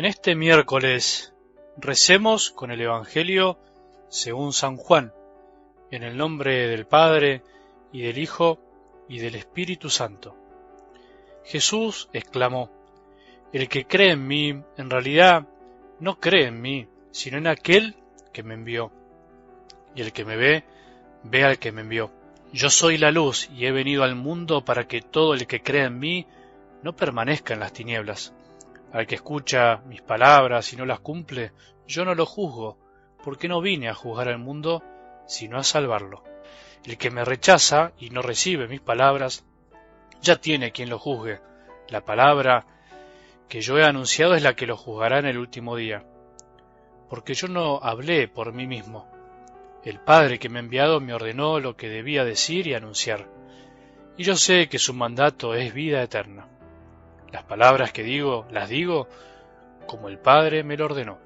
En este miércoles recemos con el Evangelio según San Juan, en el nombre del Padre, y del Hijo, y del Espíritu Santo. Jesús exclamó: el que cree en mí, en realidad no cree en mí, sino en aquel que me envió. Y el que me ve, ve al que me envió. Yo soy la luz, y he venido al mundo para que todo el que cree en mí no permanezca en las tinieblas. Al que escucha mis palabras y no las cumple, yo no lo juzgo, porque no vine a juzgar al mundo, sino a salvarlo. El que me rechaza y no recibe mis palabras, ya tiene quien lo juzgue. La palabra que yo he anunciado es la que lo juzgará en el último día. Porque yo no hablé por mí mismo. El Padre que me ha enviado me ordenó lo que debía decir y anunciar. Y yo sé que su mandato es vida eterna. Las palabras que digo, las digo como el Padre me lo ordenó.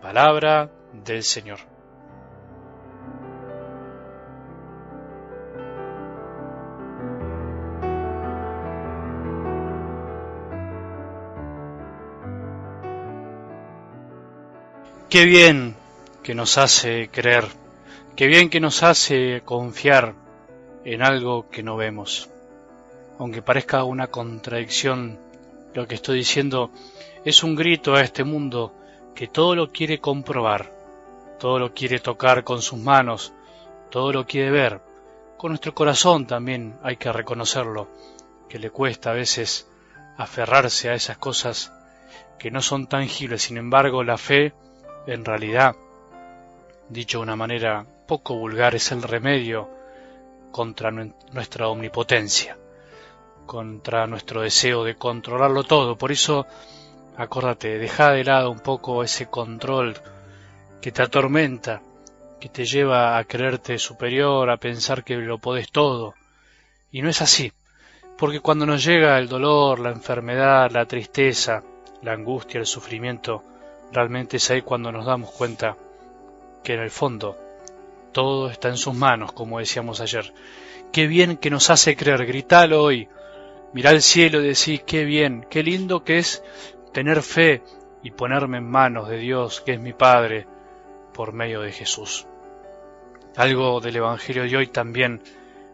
Palabra del Señor. Qué bien que nos hace creer, qué bien que nos hace confiar en algo que no vemos. Aunque parezca una contradicción, lo que estoy diciendo es un grito a este mundo que todo lo quiere comprobar, todo lo quiere tocar con sus manos, todo lo quiere ver. Con nuestro corazón también hay que reconocerlo, que le cuesta a veces aferrarse a esas cosas que no son tangibles. Sin embargo, la fe, en realidad, dicho de una manera poco vulgar, es el remedio contra nuestra omnipotencia, contra nuestro deseo de controlarlo todo. Por eso, acórdate, deja de lado un poco ese control que te atormenta, que te lleva a creerte superior, a pensar que lo podés todo. Y no es así, porque cuando nos llega el dolor, la enfermedad, la tristeza, la angustia, el sufrimiento, realmente es ahí cuando nos damos cuenta que en el fondo todo está en sus manos, como decíamos ayer. Qué bien que nos hace creer, gritalo hoy. Mirá al cielo y decís: qué bien, qué lindo que es tener fe y ponerme en manos de Dios, que es mi Padre, por medio de Jesús. Algo del Evangelio de hoy también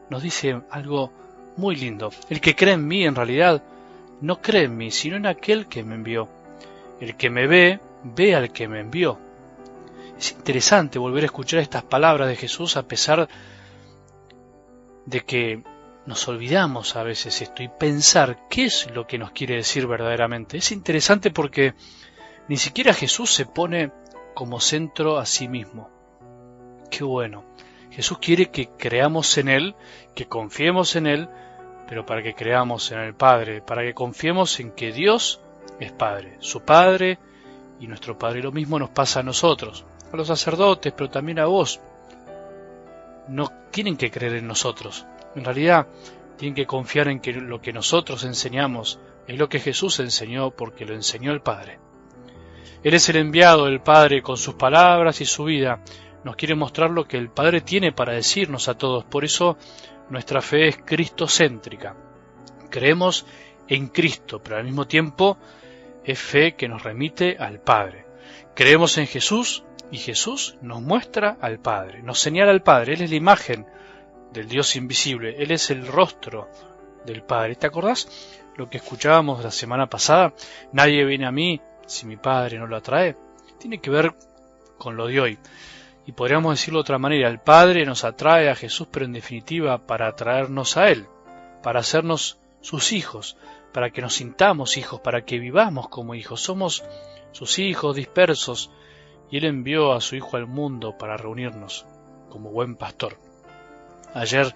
nos dice algo muy lindo. El que cree en mí, en realidad, no cree en mí, sino en aquel que me envió. El que me ve, ve al que me envió. Es interesante volver a escuchar estas palabras de Jesús a pesar de que nos olvidamos a veces esto y pensar qué es lo que nos quiere decir verdaderamente. Es interesante porque ni siquiera Jesús se pone como centro a sí mismo. Qué bueno. Jesús quiere que creamos en Él, que confiemos en Él, pero para que creamos en el Padre, para que confiemos en que Dios es Padre, su Padre y nuestro Padre. Lo mismo nos pasa a nosotros, a los sacerdotes, pero también a vos. No tienen que creer en nosotros. En realidad, tienen que confiar en que lo que nosotros enseñamos es lo que Jesús enseñó, porque lo enseñó el Padre. Él es el enviado del Padre con sus palabras y su vida. Nos quiere mostrar lo que el Padre tiene para decirnos a todos. Por eso nuestra fe es cristocéntrica. Creemos en Cristo, pero al mismo tiempo es fe que nos remite al Padre. Creemos en Jesús y Jesús nos muestra al Padre, nos señala al Padre. Él es la imagen del Dios invisible, Él es el rostro del Padre. ¿Te acordás lo que escuchábamos la semana pasada? Nadie viene a mí si mi Padre no lo atrae. Tiene que ver con lo de hoy. Y podríamos decirlo de otra manera: el Padre nos atrae a Jesús, pero en definitiva para atraernos a Él, para hacernos sus hijos, para que nos sintamos hijos, para que vivamos como hijos. Somos sus hijos dispersos, y Él envió a su Hijo al mundo para reunirnos como buen pastor. Ayer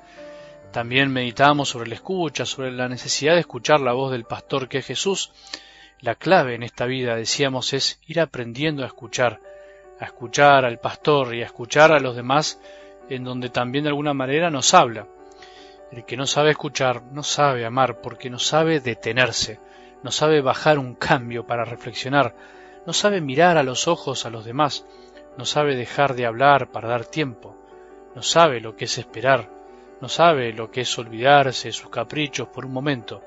también meditábamos sobre la escucha, sobre la necesidad de escuchar la voz del pastor, que es Jesús. La clave en esta vida, decíamos, es ir aprendiendo a escuchar al pastor y a escuchar a los demás, en donde también de alguna manera nos habla. El que no sabe escuchar no sabe amar, porque no sabe detenerse, no sabe bajar un cambio para reflexionar, no sabe mirar a los ojos a los demás, no sabe dejar de hablar para dar tiempo, no sabe lo que es esperar, no sabe lo que es olvidarse de sus caprichos por un momento,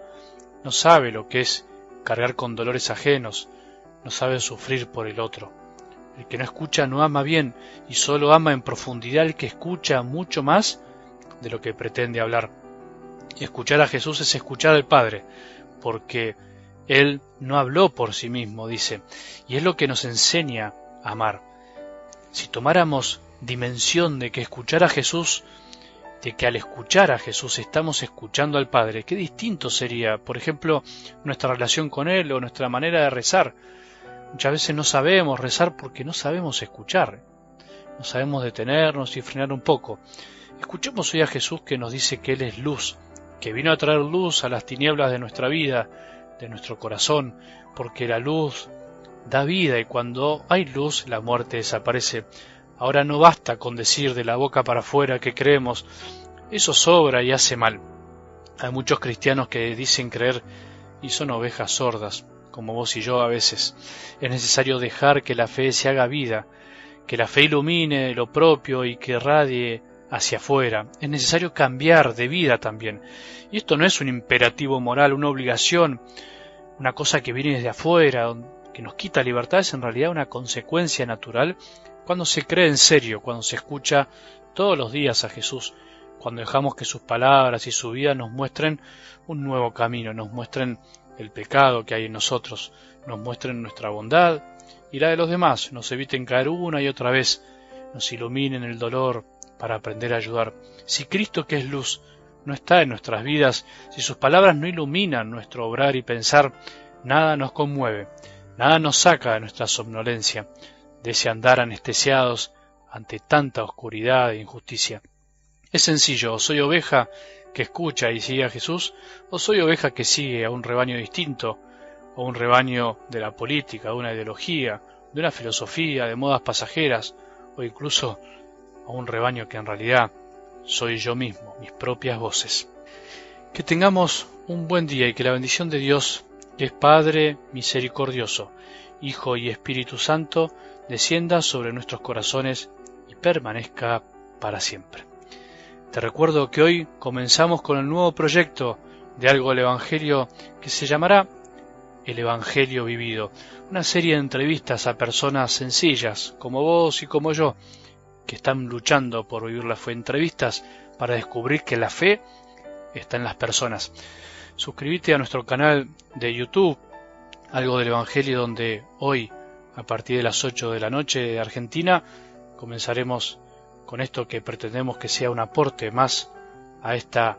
no sabe lo que es cargar con dolores ajenos, no sabe sufrir por el otro. El que no escucha no ama bien y solo ama en profundidad el que escucha mucho más de lo que pretende hablar. Y escuchar a Jesús es escuchar al Padre, porque Él no habló por sí mismo, dice, y es lo que nos enseña a amar. Si tomáramos dimensión de que escuchar a Jesús, de que al escuchar a Jesús estamos escuchando al Padre, qué distinto sería, por ejemplo, nuestra relación con Él o nuestra manera de rezar. Muchas veces no sabemos rezar porque no sabemos escuchar, no sabemos detenernos y frenar un poco. Escuchemos hoy a Jesús que nos dice que Él es luz, que vino a traer luz a las tinieblas de nuestra vida, de nuestro corazón, porque la luz da vida y cuando hay luz la muerte desaparece. Ahora no basta con decir de la boca para afuera que creemos, eso sobra y hace mal. Hay muchos cristianos que dicen creer y son ovejas sordas, como vos y yo a veces. Es necesario dejar que la fe se haga vida, que la fe ilumine lo propio y que radie hacia afuera. Es necesario cambiar de vida también. Y esto no es un imperativo moral, una obligación, una cosa que viene desde afuera, que nos quita libertad, es en realidad una consecuencia natural cuando se cree en serio, cuando se escucha todos los días a Jesús, cuando dejamos que sus palabras y su vida nos muestren un nuevo camino, nos muestren el pecado que hay en nosotros, nos muestren nuestra bondad y la de los demás, nos eviten caer una y otra vez, nos iluminen el dolor para aprender a ayudar. Si Cristo, que es luz, no está en nuestras vidas, si sus palabras no iluminan nuestro obrar y pensar, nada nos conmueve, nada nos saca de nuestra somnolencia, de ese andar anestesiados ante tanta oscuridad e injusticia. Es sencillo, o soy oveja que escucha y sigue a Jesús, o soy oveja que sigue a un rebaño distinto, o un rebaño de la política, de una ideología, de una filosofía, de modas pasajeras, o incluso a un rebaño que en realidad soy yo mismo, mis propias voces. Que tengamos un buen día y que la bendición de Dios, que es Padre misericordioso, Hijo y Espíritu Santo, descienda sobre nuestros corazones y permanezca para siempre. Te recuerdo que hoy comenzamos con el nuevo proyecto de Algo del Evangelio que se llamará El Evangelio Vivido, una serie de entrevistas a personas sencillas como vos y como yo, que están luchando por vivir la fe, entrevistas para descubrir que la fe está en las personas. Suscríbete a nuestro canal de YouTube, Algo del Evangelio, donde hoy, a partir de las 8 de la noche de Argentina, comenzaremos con esto que pretendemos que sea un aporte más a esta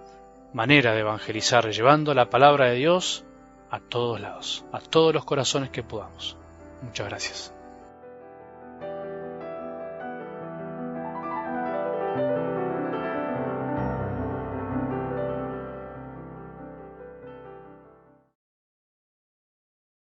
manera de evangelizar, llevando la palabra de Dios a todos lados, a todos los corazones que podamos. Muchas gracias.